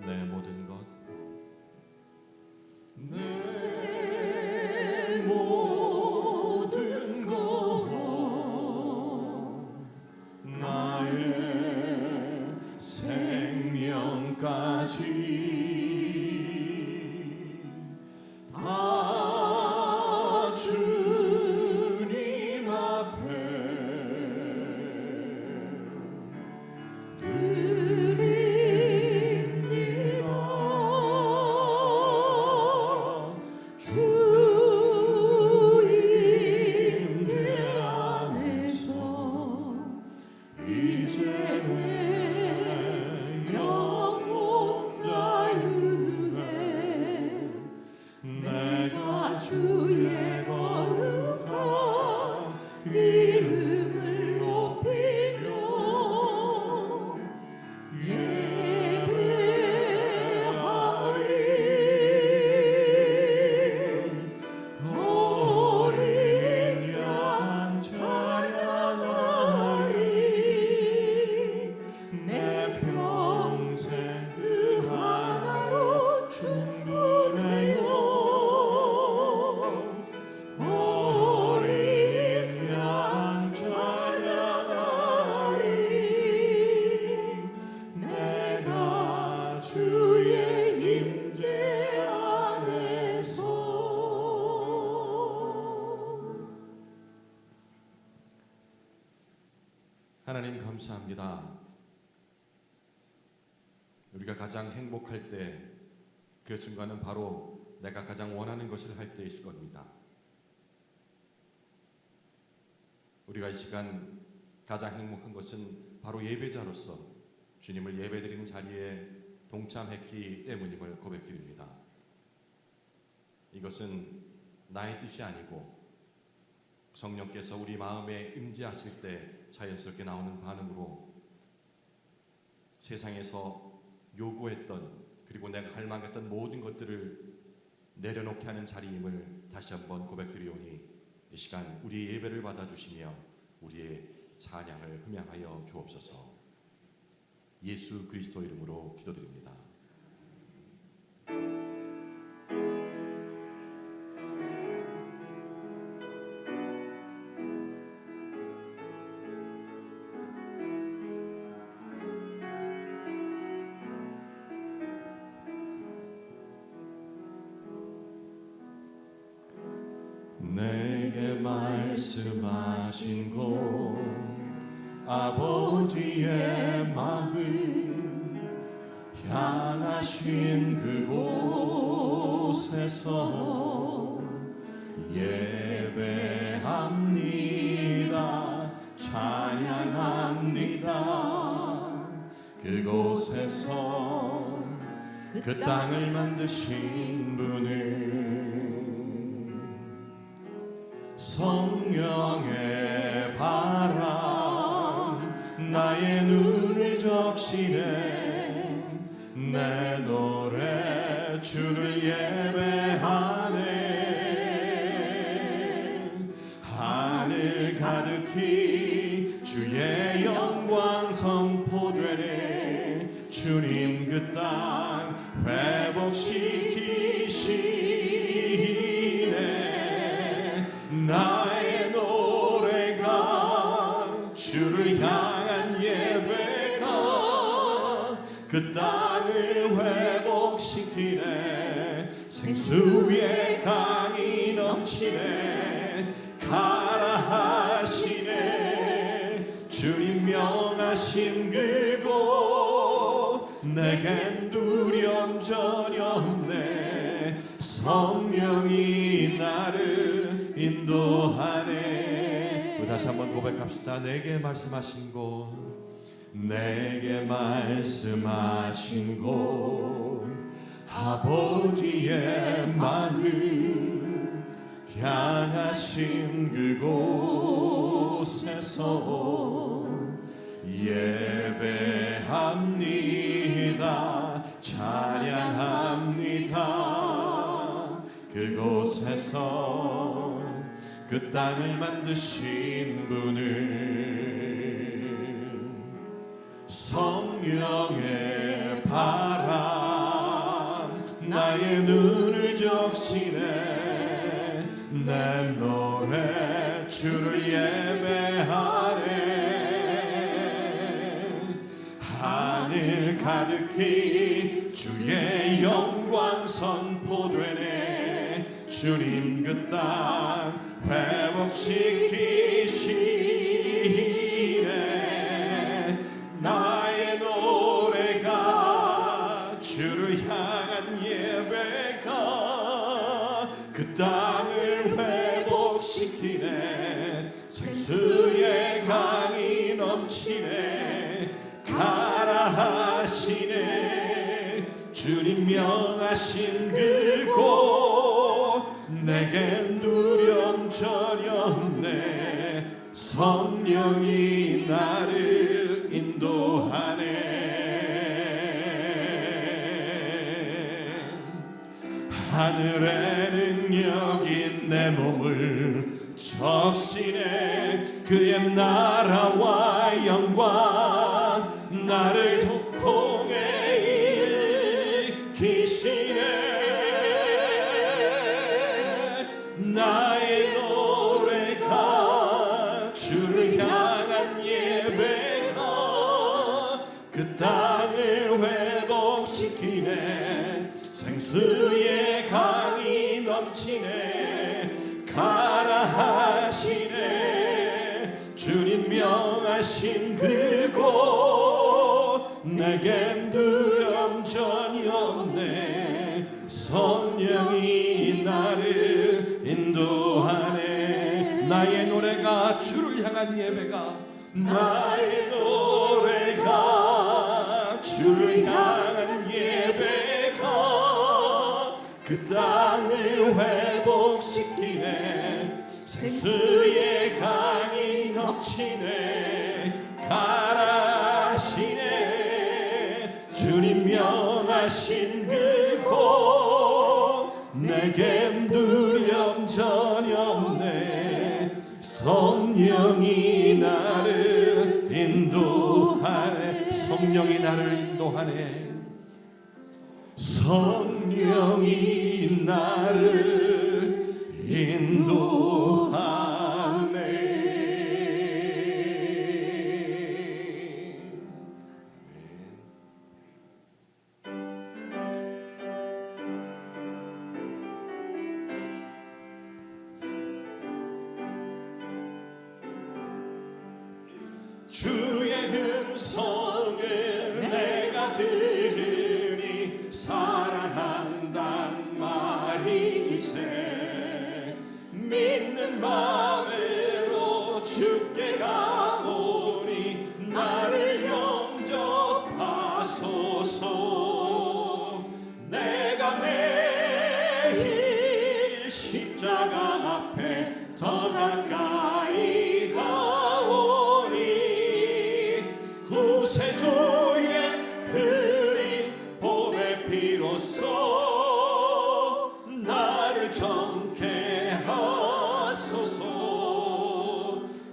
내 모든 것 내 모든 것 나의 생명까지 다 주님 앞에 드립니다. 주 임재 안에서 이제 내 영혼 자유해 내가 주의 거룩한 이름을 높이며 예배하리 어린 양 찬양하리 내 평생 그 하나로 충분해요 어린 양 찬양하리 내가 주의 임재 안에서. 하나님 감사합니다. 우리가 가장 행복할 때 그 순간은 바로 내가 가장 원하는 것을 할 때일 겁니다. 우리가 이 시간 가장 행복한 것은 바로 예배자로서 주님을 예배드리는 자리에 동참했기 때문임을 고백드립니다. 이것은 나의 뜻이 아니고 성령께서 우리 마음에 임재하실 때 자연스럽게 나오는 반응으로 세상에서 요구했던 그리고 내가 갈망했던 모든 것들을 내려놓게 하는 자리임을 다시 한번 고백드리오니 이 시간 우리의 예배를 받아주시며 우리의 찬양을 흠양하여 주옵소서. 예수 그리스도 이름으로 기도드립니다. 내게 말씀하신 곳 아버지의 마음 향하신 그곳에서 예배합니다. 찬양합니다. 그곳에서 그 땅을 만드신 분을 성령의 바람 나의 눈을 적시네 내 노래 주를 예배하네 하늘 가득히 주의 영광 선포되네 주님 그 땅 회복시키시네 나의 노래가 주를 향한 예배가 그 땅을 회복시키네 생수의 강이 넘치네 가라 하시네 주님 명하신 그곳 내겐 두려움 전혀 없네 성령이 나를 인도하네. 우리 다시 한번 고백합시다. 내게 말씀하신 곳 내게 말씀하신 곳 아버지의 마음 향하신 그곳에서 예배합니다. 찬양합니다. 그곳에서 그 땅을 만드신 분을 성령의 바람 하늘 가득히 주의 영광 선포되네. 주님 그 땅 회복시키시네. 나의 노래가 주를 향한 예배가 그 땅을 회복시키네. 생수의 강이 넘치네. 가라 하시네. 주님 명하신 그곳 내겐 두려움 전혀 없네. 성령이 나를 인도하네. 하늘의 능력인 내 몸을 적시네. 그의 나라와 영광 나를 통해 일으키시네. 나의 노래가 주를 향한 예배가 그 땅을 회복시키네. 생수의 강이 넘치네. 가라 하시네. 주님 명하신 그곳 내겐 두려움 전혀 없네. 성령이 나를 인도하네. 나의 노래가 주를 향한 예배가 나의 노래가 주를 향한 예배가 그 땅을 회복시키네. 생수의 강이 넘치네. 가라 하시네. 주님 명하신 그곳 내겐 두려움 전혀 없네. 성령이 나를 인도하네. 성령이 나를 인도하네. 성령이 나를 인도하네. 주의 음성을 내가 들으니 사랑한단 말이세. 믿는 마음으로 주께 가오니 나를 영접하소서. 내가 매일 십자가 앞에 더 가까이 가오니 구세주의 흘린 보배 피로써 나를 정케 하소서.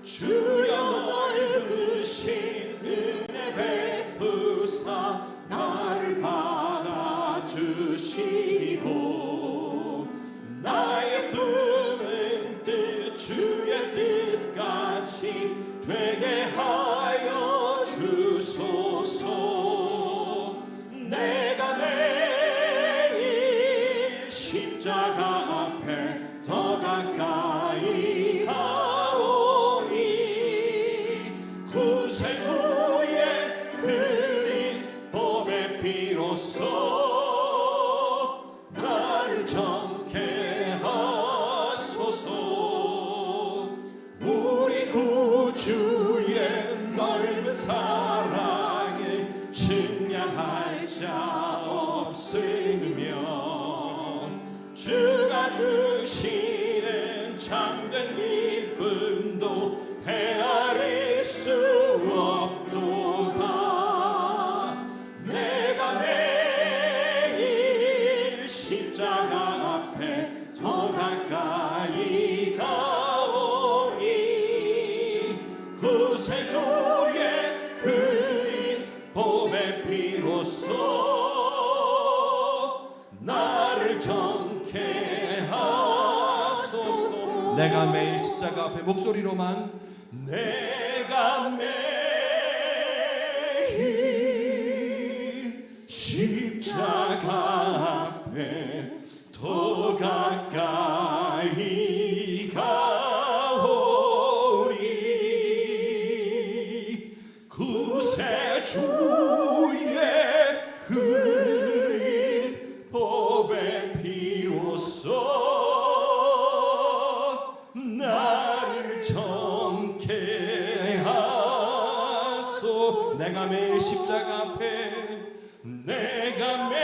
주여 넓으신 은혜 베푸사 나를 받아주시고 나의 품은 뜻 주의 뜻같이 되게 하여 주소서. 내가 매일 십자가 앞에 더 가까이 가오니 구세주의 흘린 보배 피로써 나를 정케 하소서. 우리 구주의 넓은 사랑을 증량할 자 없으며 주가 주시는 참된 기쁨도 헤아릴 수 없도다. 내가 매일 십자가 앞에 더 가까이 가오니 구세주의 흘린 보배 피로써 나를 정케 하소서. 내가 매일 십자가 앞에 목소리로만 내가 매일 십자가 앞에 더 가까이 가오리 구세주의 흘린 법의 피로써 나를 정케 하소 내가 매일 십자가 앞에 내가 매일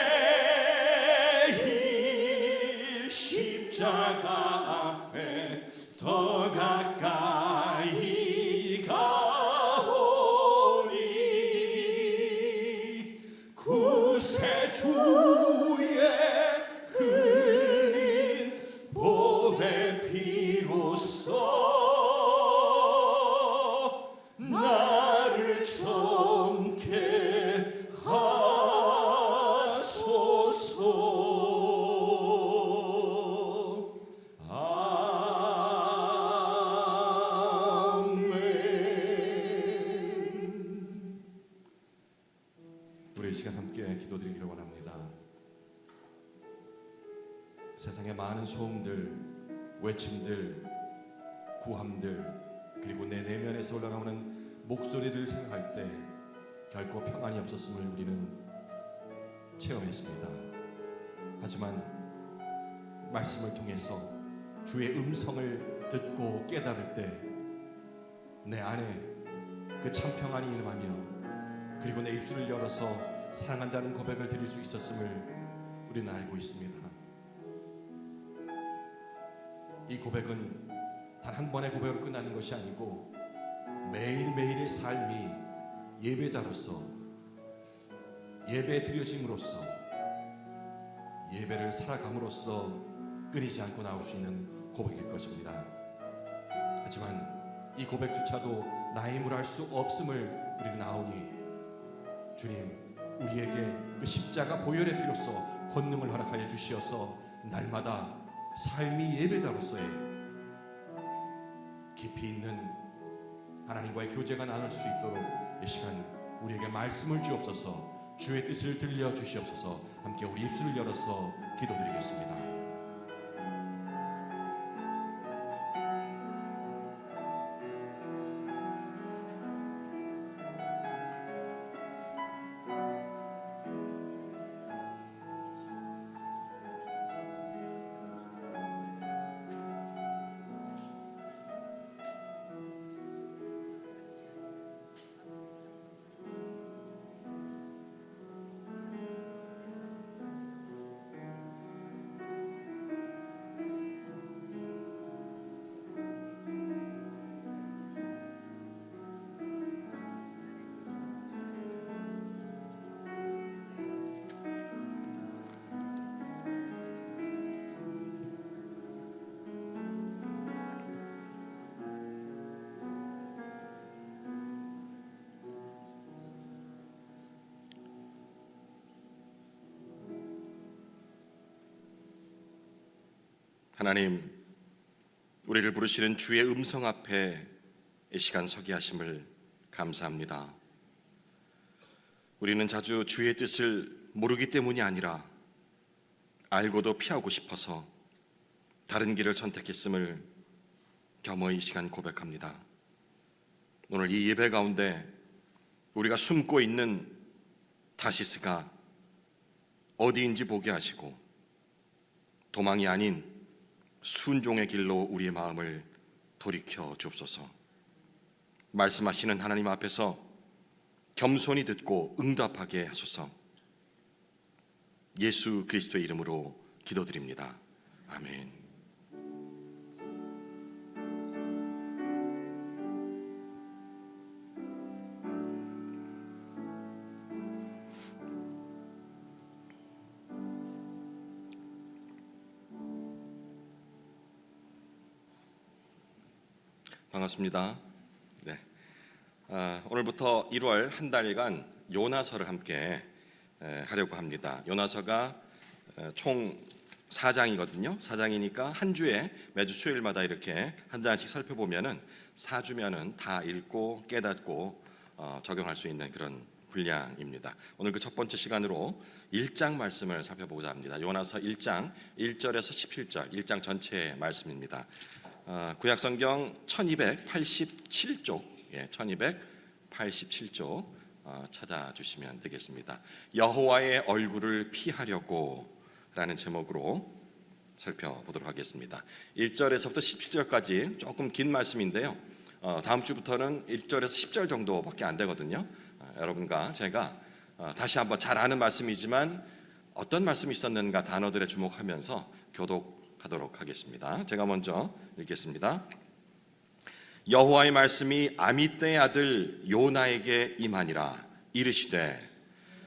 십자가 앞에 더 가까이 가오리 구세주의 흘린 보배 피로써 나를 정케 하소서. 아멘. 우리 이 시간 함께 기도드리기를 원합니다. 세상의 많은 소음들, 외침들, 구함들, 그리고 내 내면에서 올라오는 목소리를 생각할 때 결코 평안이 없었음을 우리는 체험했습니다. 하지만 말씀을 통해서 주의 음성을 듣고 깨달을 때 내 안에 그 참 평안이 임하며 그리고 내 입술을 열어서 사랑한다는 고백을 드릴 수 있었음을 우리는 알고 있습니다. 이 고백은 단 한 번의 고백으로 끝나는 것이 아니고 매일매일의 삶이 예배자로서 예배 드려짐으로써 예배를 살아감으로써 끊이지 않고 나올 수 있는 고백일 것입니다. 하지만 이 고백조차도 나의 힘으로 할 수 없음을 우리는 아오니 주님 우리에게 그 십자가 보혈의 피로써 권능을 허락하여 주시어서 날마다 삶이 예배자로서의 깊이 있는 하나님과의 교제가 나눌 수 있도록 이 시간 우리에게 말씀을 주옵소서. 주의 뜻을 들려주시옵소서. 함께 우리 입술을 열어서 기도드리겠습니다. 하나님, 우리를 부르시는 주의 음성 앞에 이 시간 서게 하심을 감사합니다. 우리는 자주 주의 뜻을 모르기 때문이 아니라 알고도 피하고 싶어서 다른 길을 선택했음을 겸허히 이 시간 고백합니다. 오늘 이 예배 가운데 우리가 숨고 있는 다시스가 어디인지 보게 하시고 도망이 아닌 순종의 길로 우리의 마음을 돌이켜 주옵소서. 말씀하시는 하나님 앞에서 겸손히 듣고 응답하게 하소서. 예수 그리스도의 이름으로 기도드립니다. 아멘. 반갑습니다. 네. 오늘부터 1월 한 달간 요나서를 함께 하려고 합니다. 요나서가 총 4장이거든요. 4장이니까 한 주에 매주 수요일마다 이렇게 한 장씩 살펴보면은 4주면은 다 읽고 깨닫고 적용할 수 있는 그런 분량입니다. 오늘 그 첫 번째 시간으로 1장 말씀을 살펴보고자 합니다. 요나서 1장 1절에서 17절 1장 전체의 말씀입니다. 구약성경 1287쪽 1287쪽 찾아주시면 되겠습니다. 여호와의 얼굴을 피하려고 라는 제목으로 살펴보도록 하겠습니다. 1절에서부터 17절까지 조금 긴 말씀인데요. 다음 주부터는 1절에서 10절 정도밖에 안 되거든요. 여러분과 제가 다시 한번 잘 아는 말씀이지만 어떤 말씀이 있었는가 단어들에 주목하면서 교독하도록 하겠습니다. 제가 먼저 읽겠습니다. 여호와의 말씀이 아미떼의 아들 요나에게 임하니라. 이르시되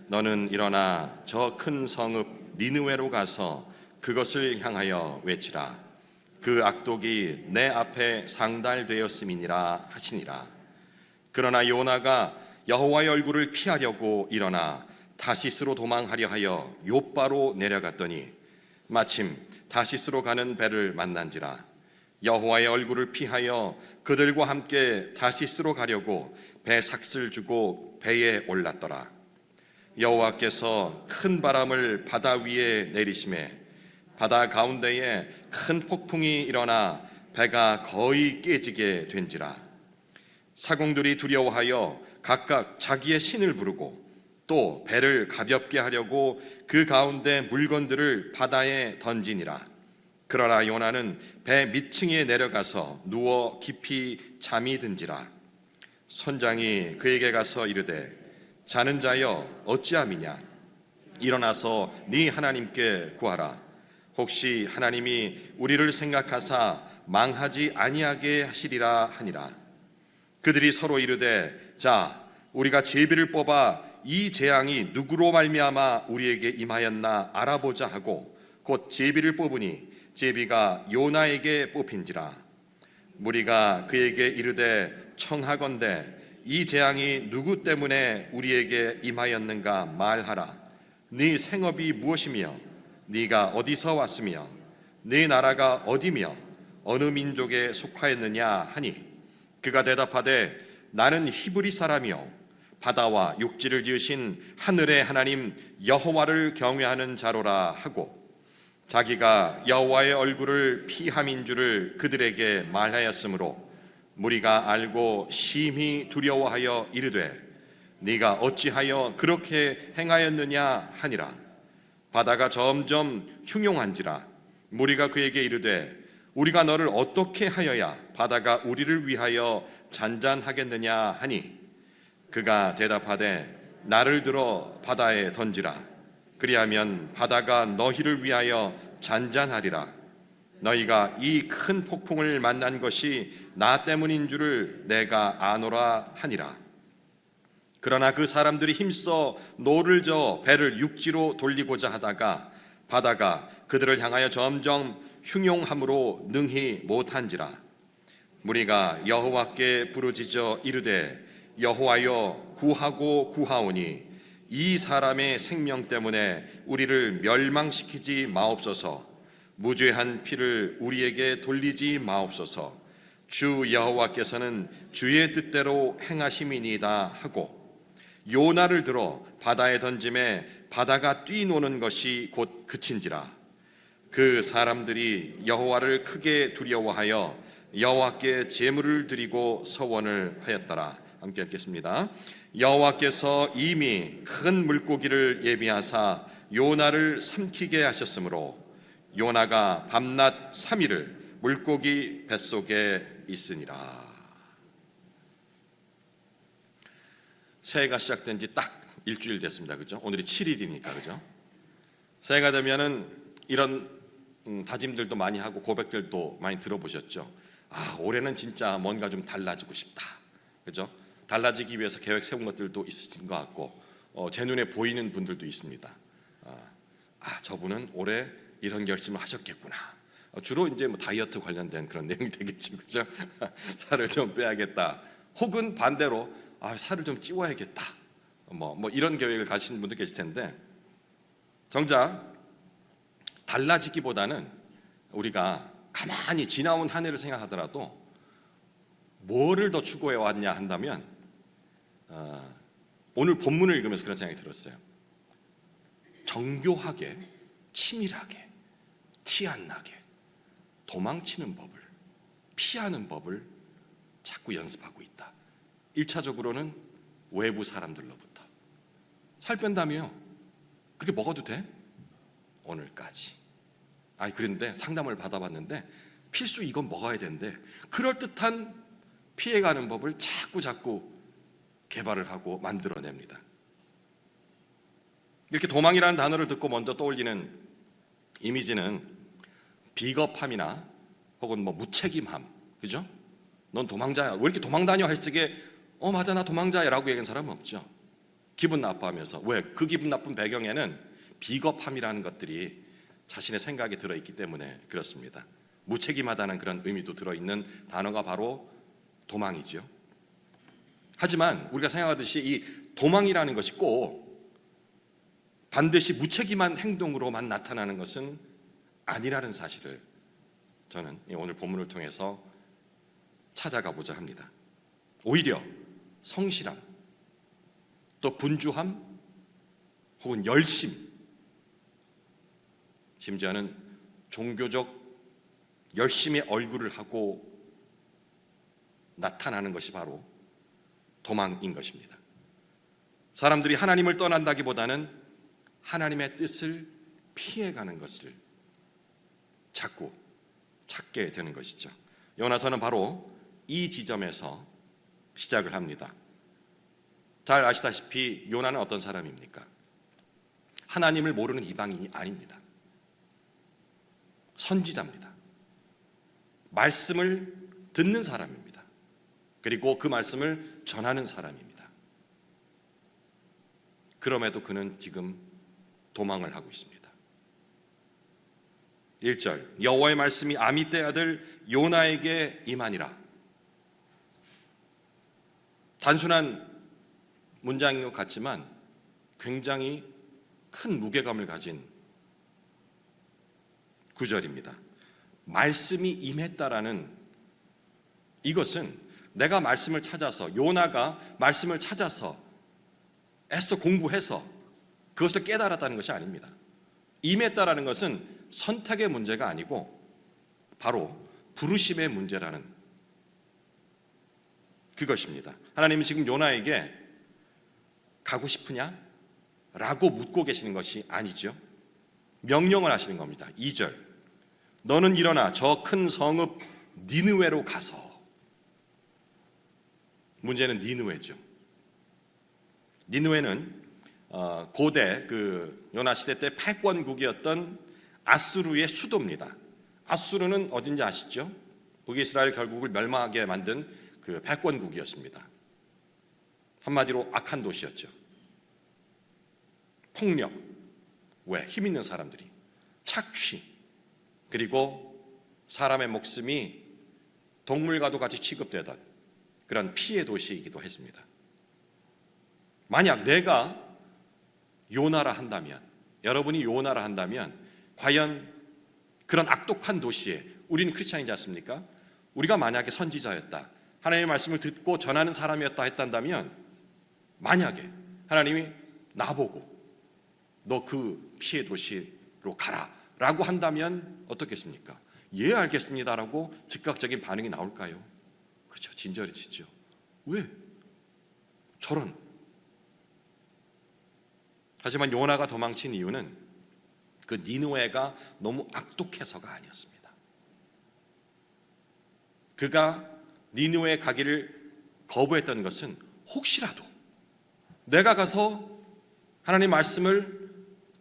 너는 일어나 저 큰 성읍 니느웨로 가서 그것을 향하여 외치라. 그 악독이 내 앞에 상달되었음이니라 하시니라. 그러나 요나가 여호와의 얼굴을 피하려고 일어나 다시스로 도망하려 하여 욥바로 내려갔더니 마침 다시스로 가는 배를 만난지라. 여호와의 얼굴을 피하여 그들과 함께 다시스로 가려고 배 삭슬 주고 배에 올랐더라. 여호와께서 큰 바람을 바다 위에 내리심에 바다 가운데에 큰 폭풍이 일어나 배가 거의 깨지게 된지라. 사공들이 두려워하여 각각 자기의 신을 부르고 또 배를 가볍게 하려고 그 가운데 물건들을 바다에 던지니라. 그러나 요나는 배 밑층에 내려가서 누워 깊이 잠이 든지라. 선장이 그에게 가서 이르되 자는 자여 어찌함이냐. 일어나서 네 하나님께 구하라. 혹시 하나님이 우리를 생각하사 망하지 아니하게 하시리라 하니라. 그들이 서로 이르되 자 우리가 제비를 뽑아 이 재앙이 누구로 말미암아 우리에게 임하였나 알아보자 하고 곧 제비를 뽑으니 제비가 요나에게 뽑힌지라. 무리가 그에게 이르되 청하건대 이 재앙이 누구 때문에 우리에게 임하였는가 말하라. 네 생업이 무엇이며 네가 어디서 왔으며 네 나라가 어디며 어느 민족에 속하였느냐 하니 그가 대답하되 나는 히브리 사람이요 바다와 육지를 지으신 하늘의 하나님 여호와를 경외하는 자로라 하고 자기가 여호와의 얼굴을 피함인 줄을 그들에게 말하였으므로 무리가 알고 심히 두려워하여 이르되 네가 어찌하여 그렇게 행하였느냐 하니라. 바다가 점점 흉용한지라. 무리가 그에게 이르되 우리가 너를 어떻게 하여야 바다가 우리를 위하여 잔잔하겠느냐 하니 그가 대답하되 나를 들어 바다에 던지라. 그리하면 바다가 너희를 위하여 잔잔하리라. 너희가 이 큰 폭풍을 만난 것이 나 때문인 줄을 내가 아노라 하니라. 그러나 그 사람들이 힘써 노를 저어 배를 육지로 돌리고자 하다가 바다가 그들을 향하여 점점 흉용함으로 능히 못한지라. 무리가 여호와께 부르짖어 이르되 여호와여 구하고 구하오니 이 사람의 생명 때문에 우리를 멸망시키지 마옵소서. 무죄한 피를 우리에게 돌리지 마옵소서. 주 여호와께서는 주의 뜻대로 행하심이니이다 하고 요나를 들어 바다에 던짐에 바다가 뛰노는 것이 곧 그친지라. 그 사람들이 여호와를 크게 두려워하여 여호와께 제물을 드리고 서원을 하였더라. 함께 읽겠습니다. 여호와께서 이미 큰 물고기를 예비하사 요나를 삼키게 하셨으므로 요나가 밤낮 3일을 물고기 뱃속에 있으니라. 새해가 시작된 지 딱 일주일 됐습니다. 그죠? 오늘이 7일이니까 그죠? 새해가 되면은 이런 다짐들도 많이 하고 고백들도 많이 들어보셨죠? 아, 올해는 진짜 뭔가 좀 달라지고 싶다. 그죠? 달라지기 위해서 계획 세운 것들도 있으신 것 같고 제 눈에 보이는 분들도 있습니다. 저분은 올해 이런 결심을 하셨겠구나. 주로 이제 뭐 다이어트 관련된 그런 내용이 되겠지, 그죠? 살을 좀 빼야겠다. 혹은 반대로 살을 좀 찌워야겠다. 뭐 이런 계획을 가지신 분도 계실 텐데 정작 달라지기보다는 우리가 가만히 지나온 한 해를 생각하더라도 뭐를 더 추구해 왔냐 한다면 오늘 본문을 읽으면서 그런 생각이 들었어요. 정교하게, 치밀하게, 티 안 나게 도망치는 법을, 피하는 법을 자꾸 연습하고 있다. 1차적으로는 외부 사람들로부터. 살 뺀다며 그렇게 먹어도 돼? 오늘까지. 아니 그런데 상담을 받아봤는데 필수 이건 먹어야 되는데 그럴듯한 피해가는 법을 자꾸 개발을 하고 만들어냅니다. 이렇게 도망이라는 단어를 듣고 먼저 떠올리는 이미지는 비겁함이나 혹은 뭐 무책임함, 그죠? 넌 도망자야. 왜 이렇게 도망다녀? 할 적에 맞아 나 도망자야 라고 얘기하는 사람은 없죠. 기분 나빠하면서. 왜? 그 기분 나쁜 배경에는 비겁함이라는 것들이 자신의 생각에 들어있기 때문에 그렇습니다. 무책임하다는 그런 의미도 들어있는 단어가 바로 도망이죠. 하지만 우리가 생각하듯이 이 도망이라는 것이 꼭 반드시 무책임한 행동으로만 나타나는 것은 아니라는 사실을 저는 오늘 본문을 통해서 찾아가고자 합니다. 오히려 성실함, 또 분주함, 혹은 열심, 심지어는 종교적 열심의 얼굴을 하고 나타나는 것이 바로 도망인 것입니다. 사람들이 하나님을 떠난다기보다는 하나님의 뜻을 피해가는 것을 자꾸 찾게 되는 것이죠. 요나서는 바로 이 지점에서 시작을 합니다. 잘 아시다시피 요나는 어떤 사람입니까? 하나님을 모르는 이방인이 아닙니다. 선지자입니다. 말씀을 듣는 사람입니다. 그리고 그 말씀을 전하는 사람입니다. 그럼에도 그는 지금 도망을 하고 있습니다. 1절 여호와의 말씀이 아미떼 아들 요나에게 임하니라. 단순한 문장인 것 같지만 굉장히 큰 무게감을 가진 구절입니다. 말씀이 임했다라는 이것은 내가 말씀을 찾아서, 요나가 말씀을 찾아서 애써 공부해서 그것을 깨달았다는 것이 아닙니다. 임했다라는 것은 선택의 문제가 아니고 바로 부르심의 문제라는 그것입니다. 하나님이 지금 요나에게 가고 싶으냐? 라고 묻고 계시는 것이 아니죠. 명령을 하시는 겁니다. 2절 너는 일어나 저 큰 성읍 니느웨로 가서. 문제는 니느웨죠. 니느웨는 고대 그 요나 시대 때 패권국이었던 아수르의 수도입니다. 아수르는 어딘지 아시죠? 북이스라엘 결국을 멸망하게 만든 그 패권국이었습니다. 한마디로 악한 도시였죠. 폭력, 왜? 힘 있는 사람들이, 착취, 그리고 사람의 목숨이 동물과도 같이 취급되던 그런 피해 도시이기도 했습니다. 만약 내가 요나라 한다면, 여러분이 요나라 한다면 과연 그런 악독한 도시에, 우리는 크리스찬이지 않습니까? 우리가 만약에 선지자였다, 하나님의 말씀을 듣고 전하는 사람이었다 했단다면, 만약에 하나님이 나보고 너 그 피해 도시로 가라 라고 한다면 어떻겠습니까? 예, 알겠습니다 라고 즉각적인 반응이 나올까요? 그렇죠, 진절해지죠. 왜? 저런. 하지만 요나가 도망친 이유는 그 니느웨가 너무 악독해서가 아니었습니다. 그가 니느웨에 가기를 거부했던 것은 혹시라도 내가 가서 하나님 말씀을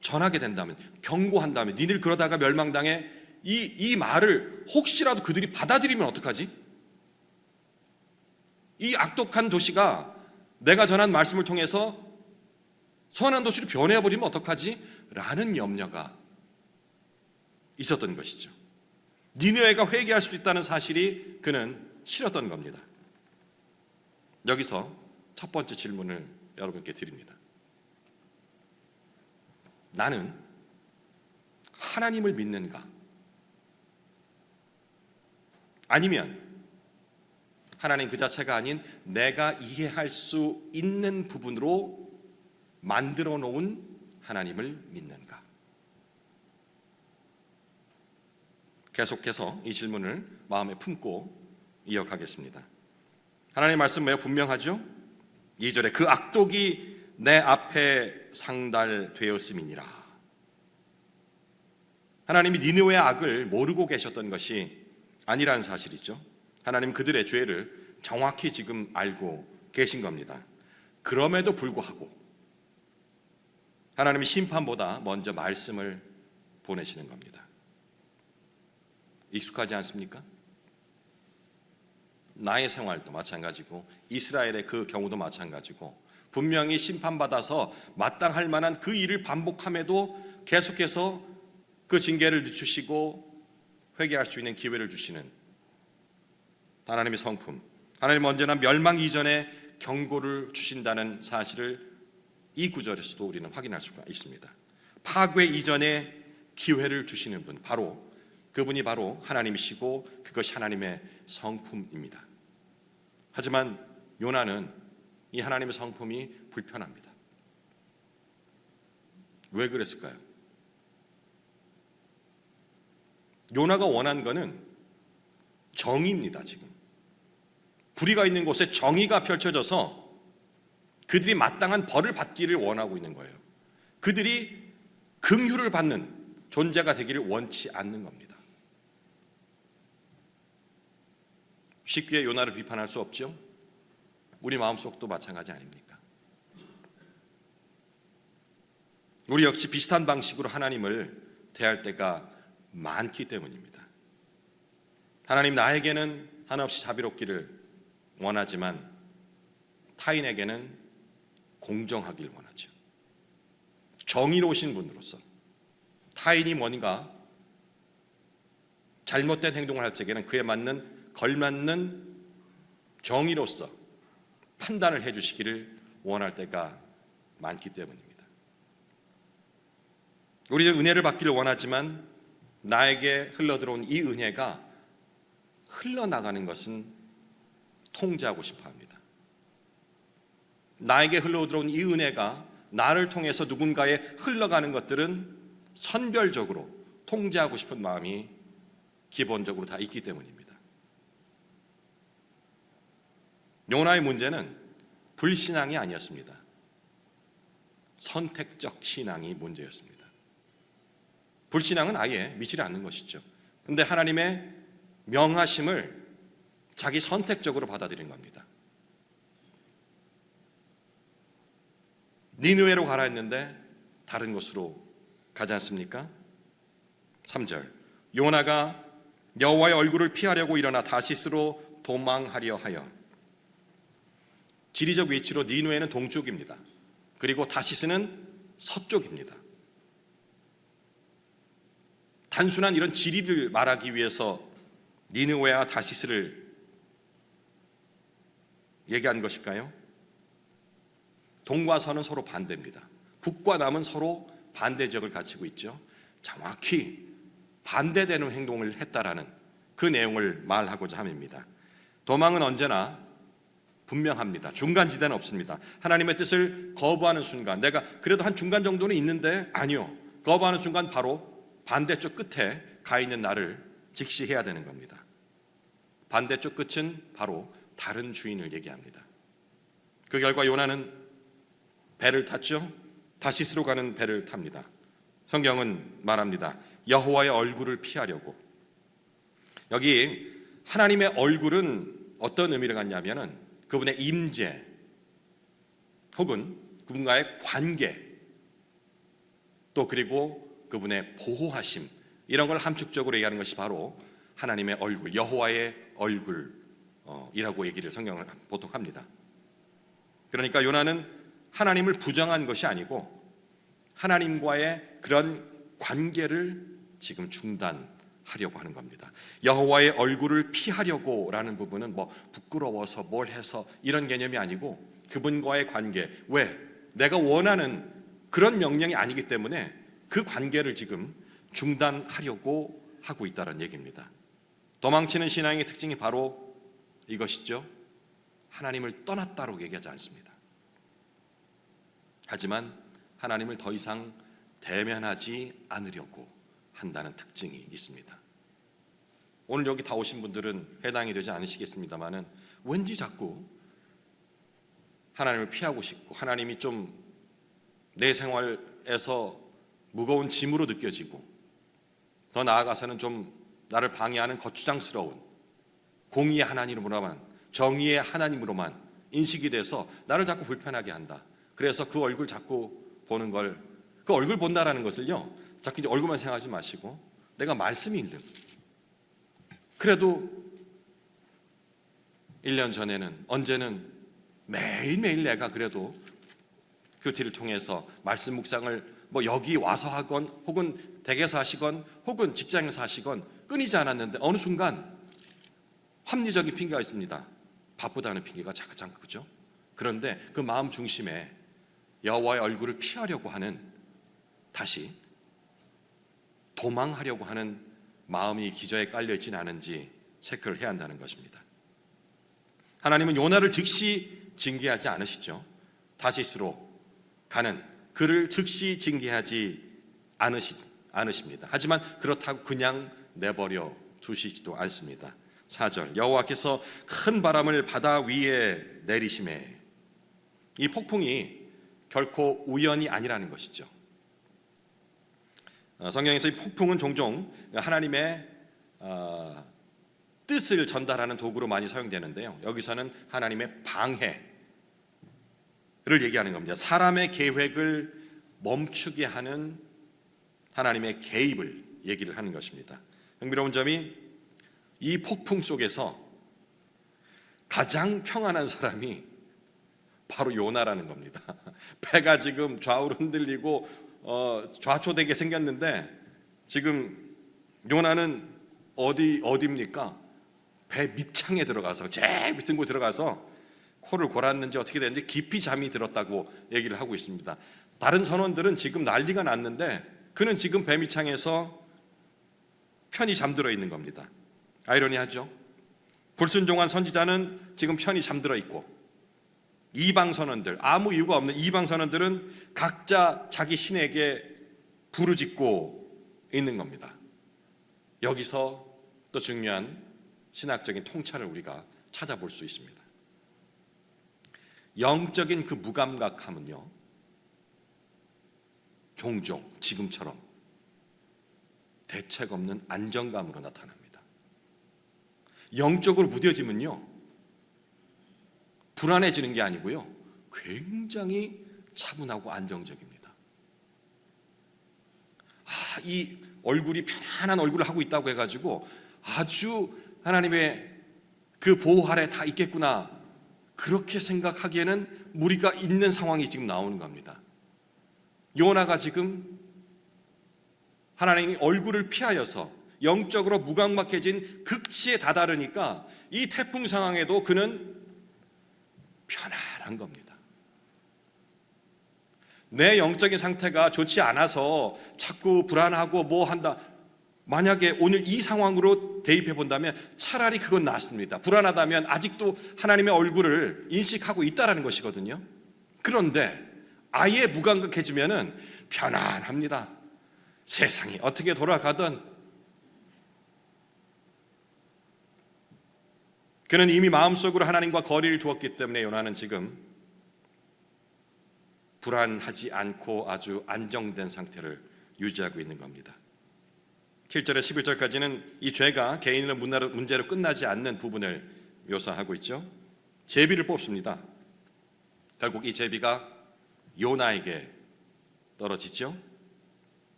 전하게 된다면, 경고한다면, 니들 그러다가 멸망당해, 이 말을 혹시라도 그들이 받아들이면 어떡하지? 이 악독한 도시가 내가 전한 말씀을 통해서 선한 도시로 변해버리면 어떡하지? 라는 염려가 있었던 것이죠. 니느웨가 회개할 수도 있다는 사실이 그는 싫었던 겁니다. 여기서 첫 번째 질문을 여러분께 드립니다. 나는 하나님을 믿는가? 아니면 하나님 그 자체가 아닌 내가 이해할 수 있는 부분으로 만들어 놓은 하나님을 믿는가? 계속해서 이 질문을 마음에 품고 이어가겠습니다. 하나님의 말씀 매우 분명하죠? 2절에 그 악독이 내 앞에 상달되었음이니라. 하나님이 니느웨의 악을 모르고 계셨던 것이 아니라는 사실이죠. 하나님 그들의 죄를 정확히 지금 알고 계신 겁니다. 그럼에도 불구하고 하나님이 심판보다 먼저 말씀을 보내시는 겁니다. 익숙하지 않습니까? 나의 생활도 마찬가지고 이스라엘의 그 경우도 마찬가지고 분명히 심판받아서 마땅할 만한 그 일을 반복함에도 계속해서 그 징계를 늦추시고 회개할 수 있는 기회를 주시는 하나님의 성품, 하나님 언제나 멸망 이전에 경고를 주신다는 사실을 이 구절에서도 우리는 확인할 수가 있습니다. 파괴 이전에 기회를 주시는 분, 그분이 바로 하나님이시고 그것이 하나님의 성품입니다. 하지만 요나는 이 하나님의 성품이 불편합니다. 왜 그랬을까요? 요나가 원한 것은 정의입니다. 지금 불의가 있는 곳에 정의가 펼쳐져서 그들이 마땅한 벌을 받기를 원하고 있는 거예요. 그들이 긍휼을 받는 존재가 되기를 원치 않는 겁니다. 쉽게 요나를 비판할 수 없죠. 우리 마음속도 마찬가지 아닙니까? 우리 역시 비슷한 방식으로 하나님을 대할 때가 많기 때문입니다. 하나님 나에게는 한없이 자비롭기를 원하지만 타인에게는 공정하길 원하죠. 정의로우신 분으로서 타인이 뭔가 잘못된 행동을 할 적에는 그에 걸맞는 정의로서 판단을 해주시기를 원할 때가 많기 때문입니다. 우리는 은혜를 받기를 원하지만 나에게 흘러들어온 이 은혜가 흘러나가는 것은 통제하고 싶어합니다. 나에게 흘러들어온 이 은혜가 나를 통해서 누군가에 흘러가는 것들은 선별적으로 통제하고 싶은 마음이 기본적으로 다 있기 때문입니다. 요나의 문제는 불신앙이 아니었습니다. 선택적 신앙이 문제였습니다. 불신앙은 아예 믿지 않는 것이죠. 그런데 하나님의 명하심을 자기 선택적으로 받아들인 겁니다. 니느웨로 가라 했는데 다른 곳으로 가지 않습니까? 3절 요나가 여호와의 얼굴을 피하려고 일어나 다시스로 도망하려 하여. 지리적 위치로 니느웨는 동쪽입니다. 그리고 다시스는 서쪽입니다. 단순한 이런 지리를 말하기 위해서 니느웨와 다시스를 얘기한 것일까요? 동과 서는 서로 반대입니다. 북과 남은 서로 반대 지역을 갖추고 있죠. 정확히 반대되는 행동을 했다라는 그 내용을 말하고자 함입니다. 도망은 언제나 분명합니다. 중간지대는 없습니다. 하나님의 뜻을 거부하는 순간, 내가 그래도 한 중간 정도는 있는데 아니요, 거부하는 순간 바로 반대쪽 끝에 가 있는 나를 직시해야 되는 겁니다. 반대쪽 끝은 바로 다른 주인을 얘기합니다. 그 결과 요나는 배를 탔죠. 다시스로 가는 배를 탑니다. 성경은 말합니다. 여호와의 얼굴을 피하려고. 여기 하나님의 얼굴은 어떤 의미를 갖냐면은 그분의 임재 혹은 그분과의 관계, 또 그리고 그분의 보호하심, 이런 걸 함축적으로 얘기하는 것이 바로 하나님의 얼굴, 여호와의 얼굴이라고 얘기를 성경은 보통 합니다. 그러니까 요나는 하나님을 부정한 것이 아니고 하나님과의 그런 관계를 지금 중단하려고 하는 겁니다. 여호와의 얼굴을 피하려고 라는 부분은 뭐 부끄러워서 뭘 해서 이런 개념이 아니고 그분과의 관계, 왜? 내가 원하는 그런 명령이 아니기 때문에 그 관계를 지금 중단하려고 하고 있다는 얘기입니다. 도망치는 신앙의 특징이 바로 이것이죠. 하나님을 떠났다고 얘기하지 않습니다. 하지만 하나님을 더 이상 대면하지 않으려고 한다는 특징이 있습니다. 오늘 여기 다 오신 분들은 해당이 되지 않으시겠습니다만은 왠지 자꾸 하나님을 피하고 싶고 하나님이 좀 내 생활에서 무거운 짐으로 느껴지고 더 나아가서는 좀 나를 방해하는 거추장스러운 공의의 하나님으로만, 정의의 하나님으로만 인식이 돼서 나를 자꾸 불편하게 한다. 그래서 그 얼굴 자꾸 보는 걸, 그 얼굴 본다라는 것을요, 자꾸 이제 얼굴만 생각하지 마시고 내가 말씀이 있는, 그래도 1년 전에는 언제는 매일매일 내가 그래도 큐티를 통해서 말씀 묵상을 뭐 여기 와서 하건 혹은 댁에서 하시건 혹은 직장에서 하시건 끊이지 않았는데 어느 순간 합리적인 핑계가 있습니다. 바쁘다는 핑계가 잠깐 그죠? 그런데 그 마음 중심에 여호와의 얼굴을 피하려고 하는, 다시 도망하려고 하는 마음이 기저에 깔려 있지는 않은지 체크를 해야 한다는 것입니다. 하나님은 요나를 즉시 징계하지 않으시죠. 다시스로 가는 그를 즉시 징계하지 않으십니다. 하지만 그렇다고 그냥 내버려 두시지도 않습니다. 4절, 여호와께서 큰 바람을 바다 위에 내리심에, 이 폭풍이 결코 우연이 아니라는 것이죠. 성경에서 이 폭풍은 종종 하나님의 뜻을 전달하는 도구로 많이 사용되는데요, 여기서는 하나님의 방해를 얘기하는 겁니다. 사람의 계획을 멈추게 하는 하나님의 개입을 얘기를 하는 것입니다. 흥미로운 점이 이 폭풍 속에서 가장 평안한 사람이 바로 요나라는 겁니다. 배가 지금 좌우로 흔들리고 좌초되게 생겼는데 지금 요나는 어디입니까? 배 밑창에 들어가서, 제일 밑은 곳에 들어가서 코를 골았는지 어떻게 됐는지 깊이 잠이 들었다고 얘기를 하고 있습니다. 다른 선원들은 지금 난리가 났는데 그는 지금 배 밑창에서 편히 잠들어 있는 겁니다. 아이러니하죠? 불순종한 선지자는 지금 편히 잠들어 있고, 이방 선원들, 아무 이유가 없는 이방 선원들은 각자 자기 신에게 부르짖고 있는 겁니다. 여기서 또 중요한 신학적인 통찰을 우리가 찾아볼 수 있습니다. 영적인 그 무감각함은요, 종종 지금처럼 대책 없는 안정감으로 나타납니다. 영적으로 무뎌짐은요, 불안해지는 게 아니고요, 굉장히 차분하고 안정적입니다. 이 얼굴이 편안한 얼굴을 하고 있다고 해가지고 아주 하나님의 그 보호 아래 다 있겠구나, 그렇게 생각하기에는 무리가 있는 상황이 지금 나오는 겁니다. 요나가 지금 하나님의 얼굴을 피하여서 영적으로 무감각해진 극치에 다다르니까 이 태풍 상황에도 그는 편안한 겁니다. 내 영적인 상태가 좋지 않아서 자꾸 불안하고 뭐 한다, 만약에 오늘 이 상황으로 대입해 본다면 차라리 그건 낫습니다. 불안하다면 아직도 하나님의 얼굴을 인식하고 있다라는 것이거든요. 그런데 아예 무감각해지면은 편안합니다. 세상이 어떻게 돌아가든 그는 이미 마음속으로 하나님과 거리를 두었기 때문에 요나는 지금 불안하지 않고 아주 안정된 상태를 유지하고 있는 겁니다. 7절에 11절까지는 이 죄가 개인의 문제로 끝나지 않는 부분을 묘사하고 있죠. 제비를 뽑습니다. 결국 이 제비가 요나에게 떨어지죠.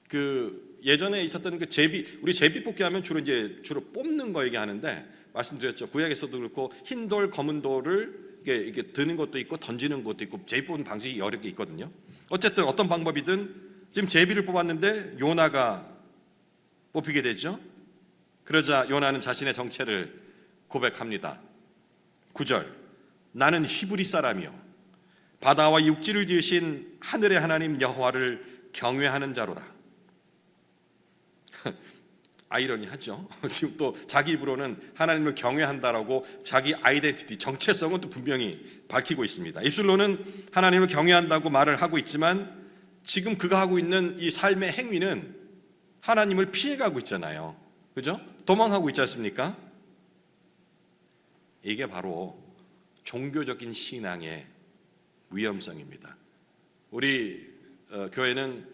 그 예전에 있었던 그 제비, 우리 제비 뽑기 하면 주로 뽑는 거 얘기하는데, 말씀드렸죠. 구약에서도 그렇고 흰 돌, 검은 돌을 이게 드는 것도 있고 던지는 것도 있고 제비 뽑는 방식이 여러 개 있거든요. 어쨌든 어떤 방법이든 지금 제비를 뽑았는데 요나가 뽑히게 되죠. 그러자 요나는 자신의 정체를 고백합니다. 9절, 나는 히브리 사람이요 바다와 육지를 지으신 하늘의 하나님 여호와를 경외하는 자로다. 아이러니하죠. 지금 또 자기 입으로는 하나님을 경외한다라고 자기 아이덴티티, 정체성은 또 분명히 밝히고 있습니다. 입술로는 하나님을 경외한다고 말을 하고 있지만 지금 그가 하고 있는 이 삶의 행위는 하나님을 피해가고 있잖아요. 그죠? 도망하고 있지 않습니까? 이게 바로 종교적인 신앙의 위험성입니다. 우리 교회는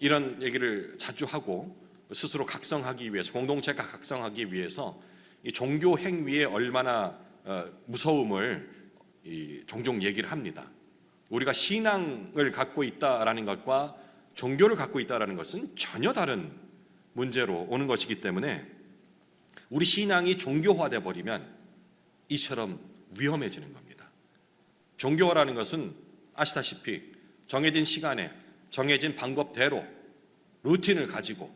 이런 얘기를 자주 하고 스스로 각성하기 위해서, 공동체가 각성하기 위해서 이 종교 행위에 얼마나 무서움을 종종 얘기를 합니다. 우리가 신앙을 갖고 있다라는 것과 종교를 갖고 있다라는 것은 전혀 다른 문제로 오는 것이기 때문에 우리 신앙이 종교화돼 버리면 이처럼 위험해지는 겁니다. 종교화라는 것은 아시다시피 정해진 시간에 정해진 방법대로 루틴을 가지고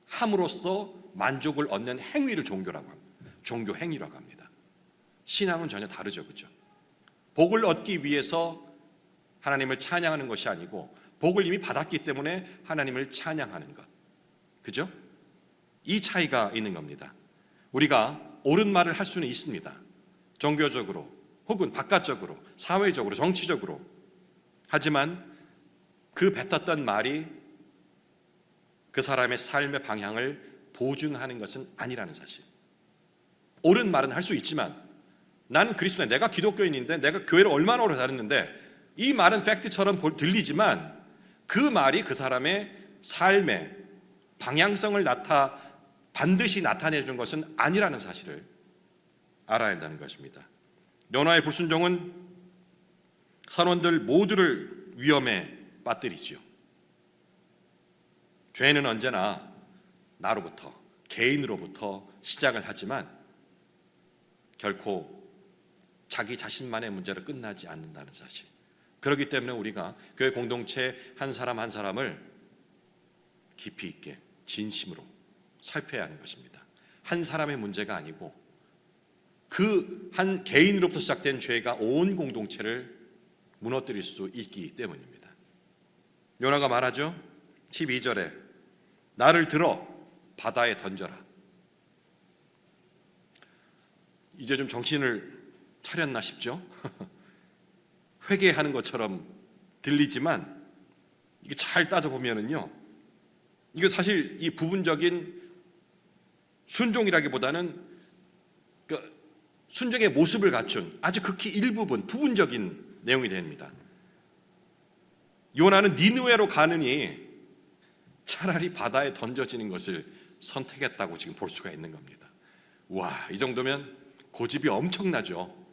함으로써 만족을 얻는 행위를 종교라고 합니다. 종교 행위라고 합니다. 신앙은 전혀 다르죠, 그렇죠? 복을 얻기 위해서 하나님을 찬양하는 것이 아니고 복을 이미 받았기 때문에 하나님을 찬양하는 것, 그죠? 이 차이가 있는 겁니다. 우리가 옳은 말을 할 수는 있습니다. 종교적으로 혹은 바깥적으로, 사회적으로, 정치적으로. 하지만 그 뱉었던 말이 그 사람의 삶의 방향을 보증하는 것은 아니라는 사실. 옳은 말은 할 수 있지만 나는 그리스도인, 내가 기독교인인데 내가 교회를 얼마나 오래 다녔는데 이 말은 팩트처럼 들리지만 그 말이 그 사람의 삶의 방향성을 반드시 나타내준 것은 아니라는 사실을 알아야 한다는 것입니다. 요나의 불순종은 선원들 모두를 위험에 빠뜨리지요. 죄는 언제나 나로부터, 개인으로부터 시작을 하지만 결코 자기 자신만의 문제로 끝나지 않는다는 사실. 그렇기 때문에 우리가 교회 공동체 한 사람 한 사람을 깊이 있게 진심으로 살펴야 하는 것입니다. 한 사람의 문제가 아니고 그 한 개인으로부터 시작된 죄가 온 공동체를 무너뜨릴 수 있기 때문입니다. 요나가 말하죠. 12절에 나를 들어 바다에 던져라. 이제 좀 정신을 차렸나 싶죠. 회개하는 것처럼 들리지만 이게 잘 따져보면은요, 이거 사실 이 부분적인 순종이라기보다는 그 순종의 모습을 갖춘 아주 극히 일부분, 부분적인 내용이 됩니다. 요나는 니느웨로 가느니 차라리 바다에 던져지는 것을 선택했다고 지금 볼 수가 있는 겁니다. 와, 이 정도면 고집이 엄청나죠.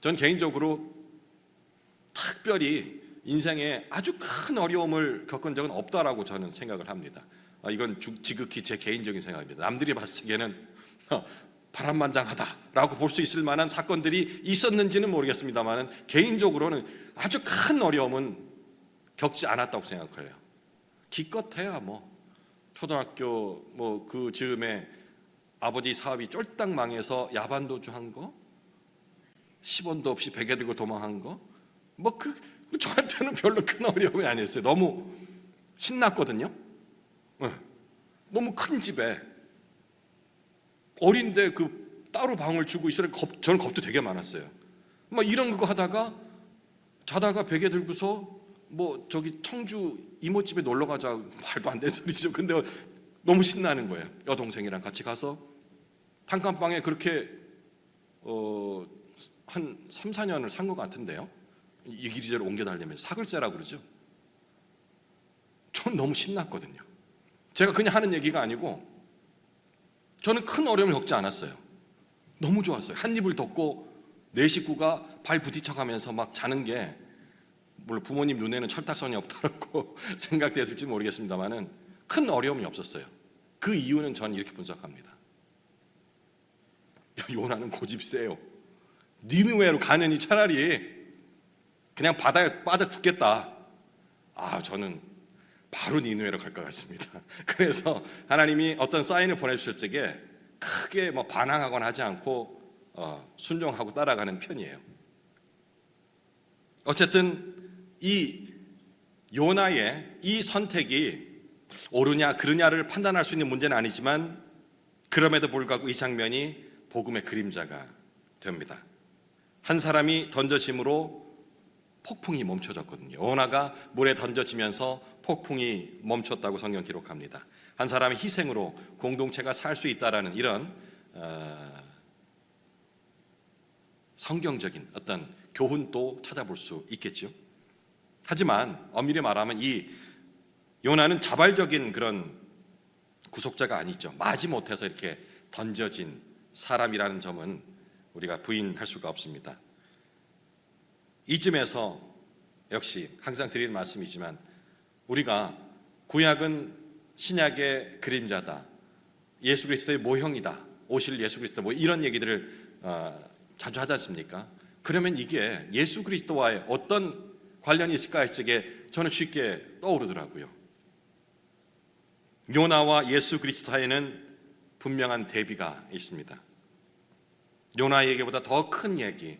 전 개인적으로 특별히 인생에 아주 큰 어려움을 겪은 적은 없다라고 저는 생각을 합니다. 이건 지극히 제 개인적인 생각입니다. 남들이 봤을 때는 바람만장하다라고 볼 수 있을 만한 사건들이 있었는지는 모르겠습니다만 개인적으로는 아주 큰 어려움은 겪지 않았다고 생각해요. 기껏해야 초등학교 그 즈음에 아버지 사업이 쫄딱 망해서 야반도주 한 거, 10원도 없이 베개 들고 도망한 거, 저한테는 별로 큰 어려움이 아니었어요. 너무 신났거든요. 너무 큰 집에 어린데 따로 방을 주고 있으니 저는 겁도 되게 많았어요. 이런 거 하다가 자다가 베개 들고서 저기 청주 이모집에 놀러 가자, 말도 안 되는 소리죠. 근데 너무 신나는 거예요. 여동생이랑 같이 가서 단칸방에 그렇게 한 3, 4년을 산 것 같은데요. 이리저리 옮겨 다니면서 사글세라고 그러죠. 전 너무 신났거든요. 제가 그냥 하는 얘기가 아니고 저는 큰 어려움을 겪지 않았어요. 너무 좋았어요. 한 입을 덮고 내 식구가 발 부딪혀가면서 막 자는 게, 물론 부모님 눈에는 철딱선이 없다고 생각됐을지 모르겠습니다만은 큰 어려움이 없었어요. 그 이유는 저는 이렇게 분석합니다. 요나는 고집 세요. 니느웨로 가느니 차라리 그냥 바다에 빠져 죽겠다. 저는 바로 니느웨로 갈 것 같습니다. 그래서 하나님이 어떤 사인을 보내주실 적에 크게 반항하거나 하지 않고 순종하고 따라가는 편이에요. 어쨌든 이 요나의 이 선택이 옳으냐 그르냐를 판단할 수 있는 문제는 아니지만 그럼에도 불구하고 이 장면이 복음의 그림자가 됩니다. 한 사람이 던져짐으로 폭풍이 멈춰졌거든요. 요나가 물에 던져지면서 폭풍이 멈췄다고 성경 기록합니다. 한 사람의 희생으로 공동체가 살 수 있다라는 이런 성경적인 어떤 교훈도 찾아볼 수 있겠죠. 하지만 엄밀히 말하면 이 요나는 자발적인 그런 구속자가 아니죠. 마지못해서 이렇게 던져진 사람이라는 점은 우리가 부인할 수가 없습니다. 이쯤에서 역시 항상 드리는 말씀이지만 우리가 구약은 신약의 그림자다, 예수 그리스도의 모형이다, 오실 예수 그리스도 뭐 이런 얘기들을 자주 하지 않습니까? 그러면 이게 예수 그리스도와의 어떤 관련이 있을까 했을 때 저는 쉽게 떠오르더라고요. 요나와 예수 그리스도 사이에는 분명한 대비가 있습니다. 요나 얘기보다 더 큰 얘기,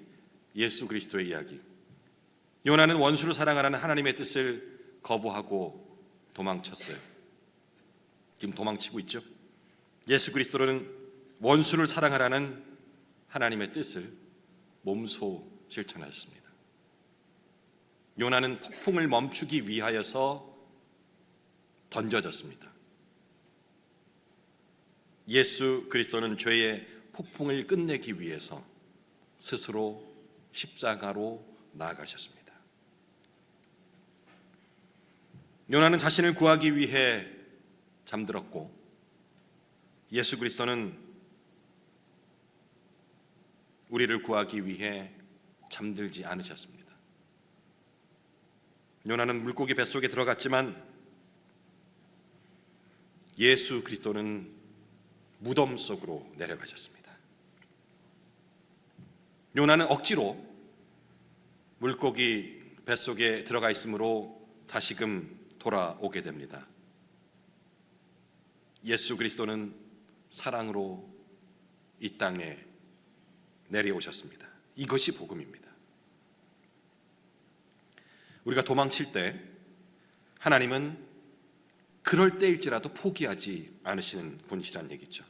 예수 그리스도의 이야기. 요나는 원수를 사랑하라는 하나님의 뜻을 거부하고 도망쳤어요. 지금 도망치고 있죠. 예수 그리스도는 원수를 사랑하라는 하나님의 뜻을 몸소 실천하셨습니다. 요나는 폭풍을 멈추기 위하여서 던져졌습니다. 예수 그리스도는 죄의 폭풍을 끝내기 위해서 스스로 십자가로 나아가셨습니다. 요나는 자신을 구하기 위해 잠들었고 예수 그리스도는 우리를 구하기 위해 잠들지 않으셨습니다. 요나는 물고기 뱃속에 들어갔지만 예수 그리스도는 무덤 속으로 내려가셨습니다. 요나는 억지로 물고기 뱃속에 들어가 있으므로 다시금 돌아오게 됩니다. 예수 그리스도는 사랑으로 이 땅에 내려오셨습니다. 이것이 복음입니다. 우리가 도망칠 때 하나님은 그럴 때일지라도 포기하지 않으시는 분이시라는 얘기죠.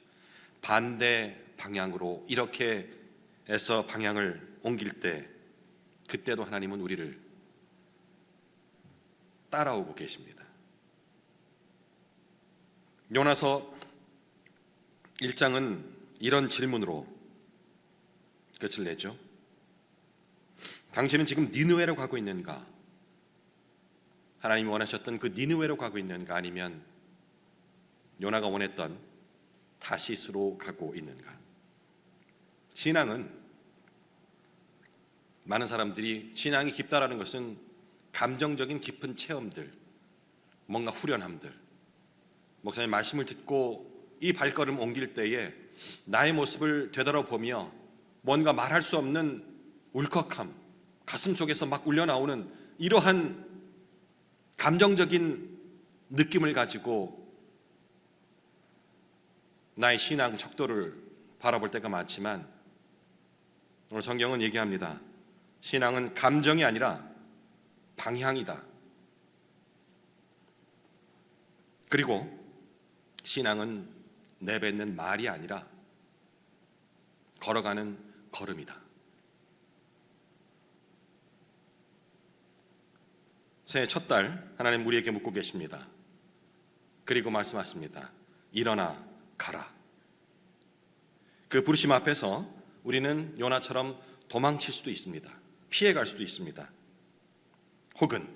반대 방향으로 이렇게 해서 방향을 옮길 때 그때도 하나님은 우리를 따라오고 계십니다. 요나서 1장은 이런 질문으로 끝을 내죠. 당신은 지금 니느웨로 가고 있는가? 하나님이 원하셨던 그 니느웨로 가고 있는가? 아니면 요나가 원했던 다시스로 가고 있는가? 신앙은 많은 사람들이 신앙이 깊다라는 것은 감정적인 깊은 체험들, 뭔가 후련함들, 목사님 말씀을 듣고 이 발걸음 옮길 때에 나의 모습을 되돌아보며 뭔가 말할 수 없는 울컥함, 가슴 속에서 막 울려나오는 이러한 감정적인 느낌을 가지고 나의 신앙 척도를 바라볼 때가 많지만 오늘 성경은 얘기합니다. 신앙은 감정이 아니라 방향이다. 그리고 신앙은 내뱉는 말이 아니라 걸어가는 걸음이다. 새해 첫 달 하나님 우리에게 묻고 계십니다. 그리고 말씀하십니다. 일어나 가라. 그 부르심 앞에서 우리는 요나처럼 도망칠 수도 있습니다. 피해갈 수도 있습니다. 혹은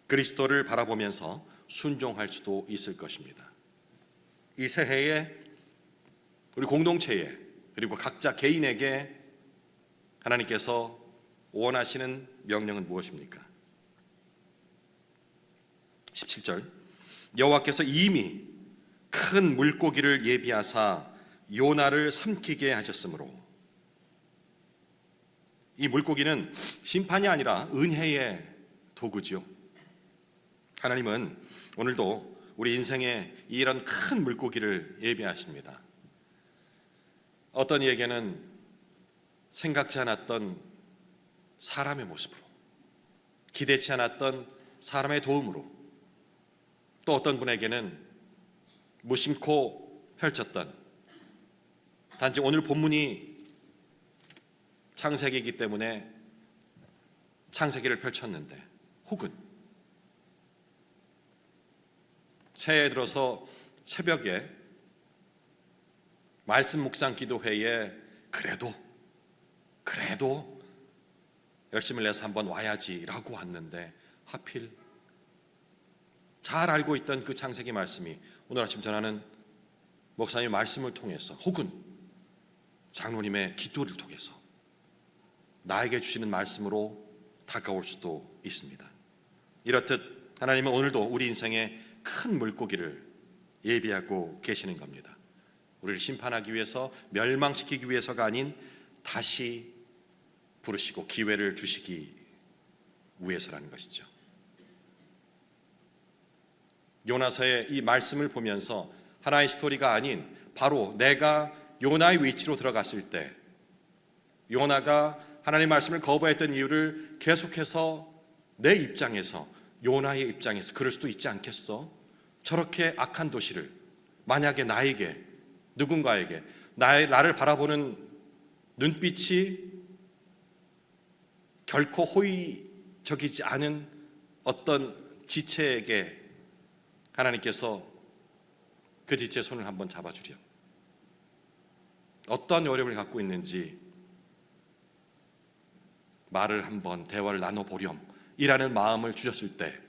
그리스도를 바라보면서 순종할 수도 있을 것입니다. 이 새해에 우리 공동체에 그리고 각자 개인에게 하나님께서 원하시는 명령은 무엇입니까? 17절 여호와께서 이미 큰 물고기를 예비하사 요나를 삼키게 하셨으므로 이 물고기는 심판이 아니라 은혜의 도구지요. 하나님은 오늘도 우리 인생에 이런 큰 물고기를 예비하십니다. 어떤 이에게는 생각지 않았던 사람의 모습으로, 기대치 않았던 사람의 도움으로, 또 어떤 분에게는 무심코 펼쳤던, 단지 오늘 본문이 창세기이기 때문에 창세기를 펼쳤는데, 혹은 새해 들어서 새벽에 말씀 묵상 기도회에 그래도 열심을 내서 한번 와야지라고 왔는데, 하필 잘 알고 있던 그 창세기 말씀이 오늘 아침 전하는 목사님의 말씀을 통해서, 혹은 장로님의 기도를 통해서 나에게 주시는 말씀으로 다가올 수도 있습니다. 이렇듯 하나님은 오늘도 우리 인생에 큰 물고기를 예비하고 계시는 겁니다. 우리를 심판하기 위해서, 멸망시키기 위해서가 아닌 다시 부르시고 기회를 주시기 위해서라는 것이죠. 요나서의 이 말씀을 보면서 하나의 스토리가 아닌, 바로 내가 요나의 위치로 들어갔을 때, 요나가 하나님의 말씀을 거부했던 이유를 계속해서 내 입장에서, 요나의 입장에서 그럴 수도 있지 않겠어? 저렇게 악한 도시를 만약에 나에게, 누군가에게 나를 바라보는 눈빛이 결코 호의적이지 않은 어떤 지체에게 하나님께서 그 지체의 손을 한번 잡아주렴, 어떤 어려움을 갖고 있는지 말을 한번, 대화를 나눠보렴 이라는 마음을 주셨을 때,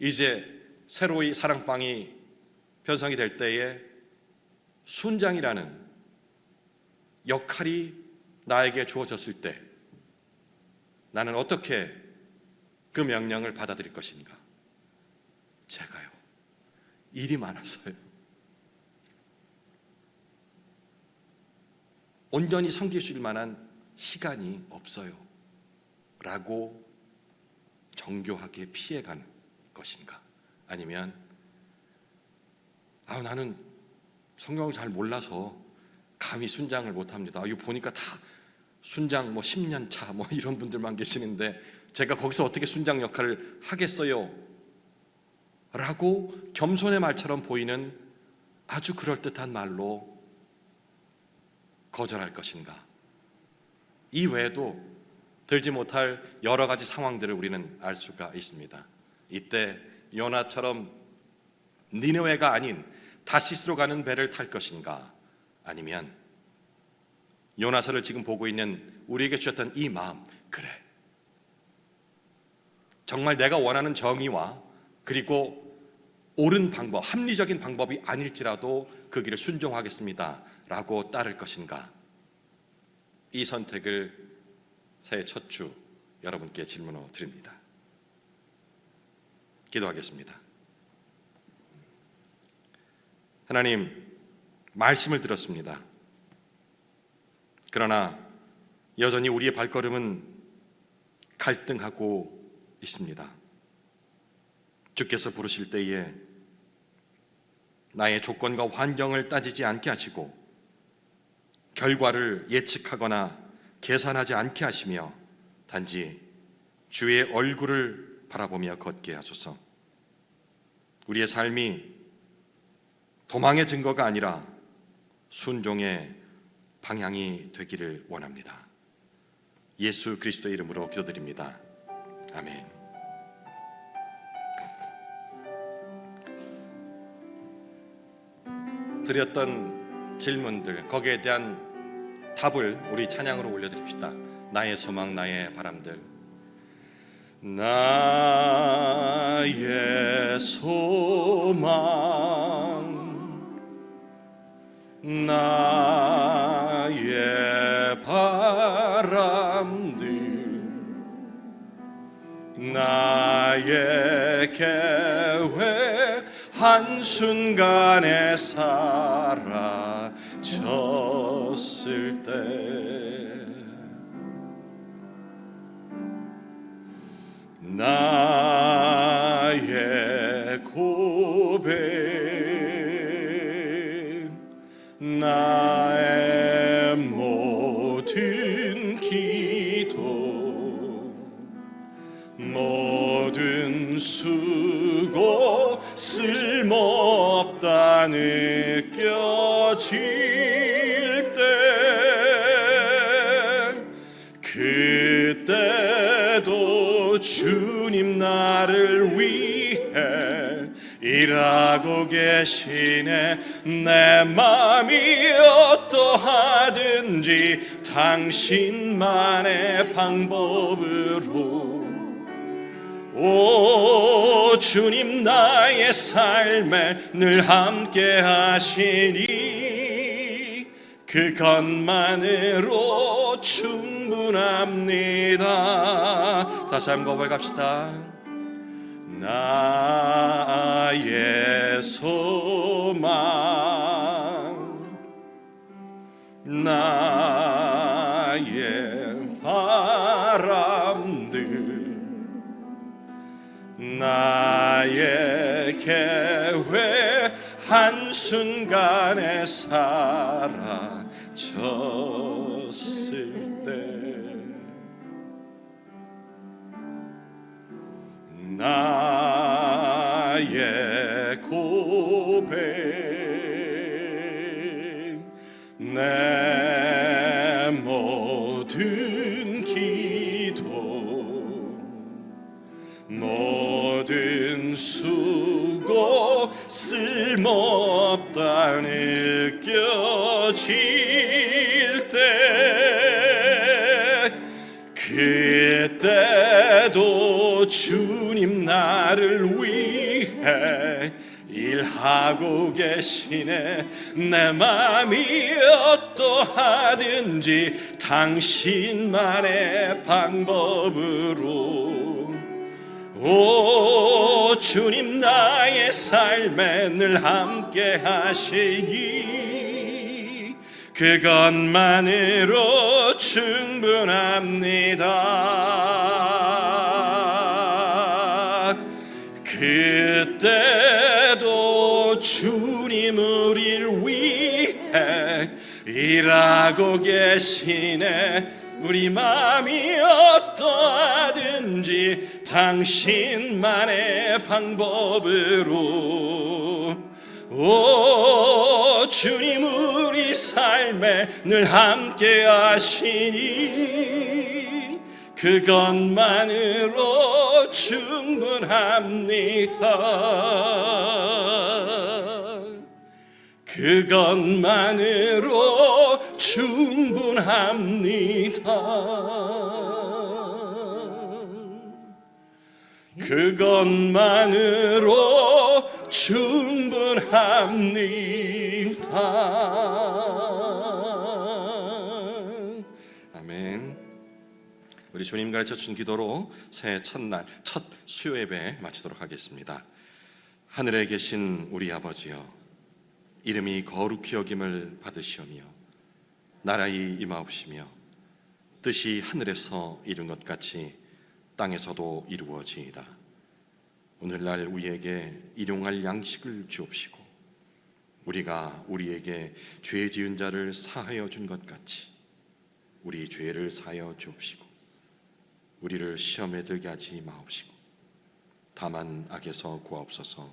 이제 새로이 사랑방이 편성이 될 때에 순장이라는 역할이 나에게 주어졌을 때, 나는 어떻게 그 명령을 받아들일 것인가? 제가요, 일이 많아서요, 온전히 섬길 수 있을 만한 시간이 없어요 라고 정교하게 피해가는 것인가? 아니면 나는 성경을 잘 몰라서 감히 순장을 못합니다, 이거 보니까 다 순장 10년 차 이런 분들만 계시는데 제가 거기서 어떻게 순장 역할을 하겠어요 라고 겸손의 말처럼 보이는 아주 그럴듯한 말로 거절할 것인가? 이 외에도 들지 못할 여러 가지 상황들을 우리는 알 수가 있습니다. 이때 요나처럼 니느웨가 아닌 다시스로 가는 배를 탈 것인가? 아니면 요나서를 지금 보고 있는 우리에게 주셨던 이 마음, 그래, 정말 내가 원하는 정의와 그리고 옳은 방법, 합리적인 방법이 아닐지라도 그 길을 순종하겠습니다 라고 따를 것인가? 이 선택을 새해 첫 주 여러분께 질문으로 드립니다. 기도하겠습니다. 하나님, 말씀을 들었습니다. 그러나 여전히 우리의 발걸음은 갈등하고 있습니다. 주께서 부르실 때에 나의 조건과 환경을 따지지 않게 하시고 결과를 예측하거나 계산하지 않게 하시며 단지 주의 얼굴을 바라보며 걷게 하소서. 우리의 삶이 도망의 증거가 아니라 순종의 방향이 되기를 원합니다. 예수 그리스도의 이름으로 기도드립니다. 아멘. 드렸던 질문들, 거기에 대한 답을 우리 찬양으로 올려드립시다. 나의 소망, 나의 바람들. 나의 소망, 나의 바람들, 나의 계획 한순간에 사라졌을 때, 나의 고백, 나의 모든 기도, 모든 수고 쓸모없다 느껴질 때 그때도 주님 나를 위해 일하고 계시네. 내 맘이 어떠하든지 당신만의 방법으로 오 주님 나의 삶에 늘 함께 하시니 그것만으로 충분합니다. 다시 한번 고백합시다. 나의 소망 나의 바람들 나의 계획 한순간에 사라졌을 때 나의 고백 내 모든 기도 모든 수고 쓸모없다 느껴질 때 그때도 주님 나를 위해 일하고 계시네. 내 맘이 어떠하든지 당신만의 방법으로 오 주님 나의 삶에 늘 함께 하시니 그것만으로 충분합니다. 그때도 주님 우리를 위해 일하고 계시네. 우리 마음이 어떠하든지 당신만의 방법으로 오 주님 우리 삶에 늘 함께 하시니 그것만으로 충분합니다. 그것만으로 충분합니다. 그것만으로 충분합니다. 아멘. 우리 주님 가르쳐준 기도로 새해 첫날 첫 수요 예배 마치도록 하겠습니다. 하늘에 계신 우리 아버지여, 이름이 거룩히 여김을 받으시오며 나라의 임하옵시며 뜻이 하늘에서 이룬 것 같이 땅에서도 이루어지이다. 오늘날 우리에게 일용할 양식을 주옵시고 우리가 우리에게 죄 지은 자를 사하여 준 것 같이 우리 죄를 사하여 주옵시고 우리를 시험에 들게 하지 마옵시고 다만 악에서 구하옵소서.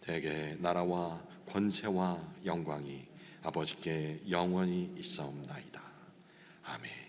대개 나라와 권세와 영광이 아버지께 영원히 있사옵나이다. 아멘.